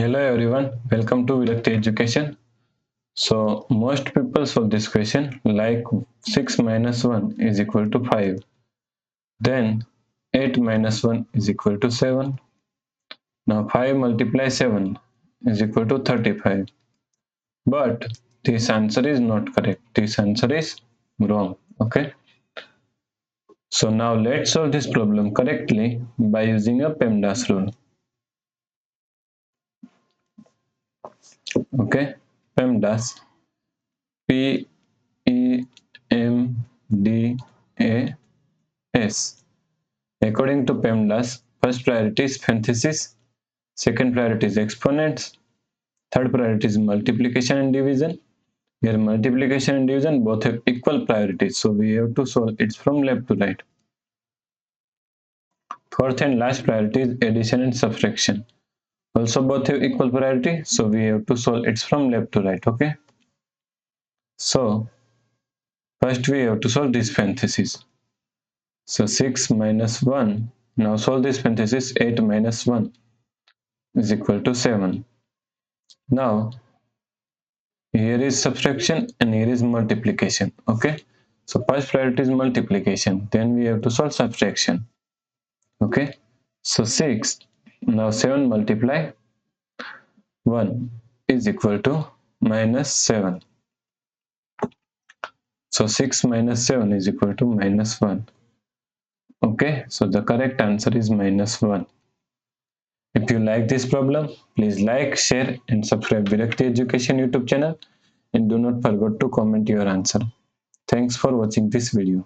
Hello everyone, welcome to Virakti Education. So most people solve this question like 6 minus 1 is equal to 5. Then 8 minus 1 is equal to 7. Now 5 multiply 7 is equal to 35. But this answer is not correct. This answer is wrong. Okay. So now let's solve this problem correctly by using a PEMDAS rule. Okay. PEMDAS. P E M D A S. According to PEMDAS, first priority is parenthesis, second priority is exponents, third priority is multiplication and division. Here multiplication and division both have equal priorities, so we have to solve it from left to right. Fourth and last priority is addition and subtraction. Also both have equal priority, so we have to solve it from left to right. Okay. So first we have to solve this parenthesis. So 6 minus 1. Now solve this parenthesis. 8 minus 1 is equal to 7. Now here is subtraction and here is multiplication. Okay, so first priority is multiplication, then we have to solve subtraction. Okay, so 6, now 7 multiply 1 is equal to minus 7. So 6 minus 7 is equal to minus 1. Okay, so the correct answer is minus 1. If you like this problem, please like, share and subscribe Virakti Education YouTube channel, and do not forget to comment your answer. Thanks for watching this video.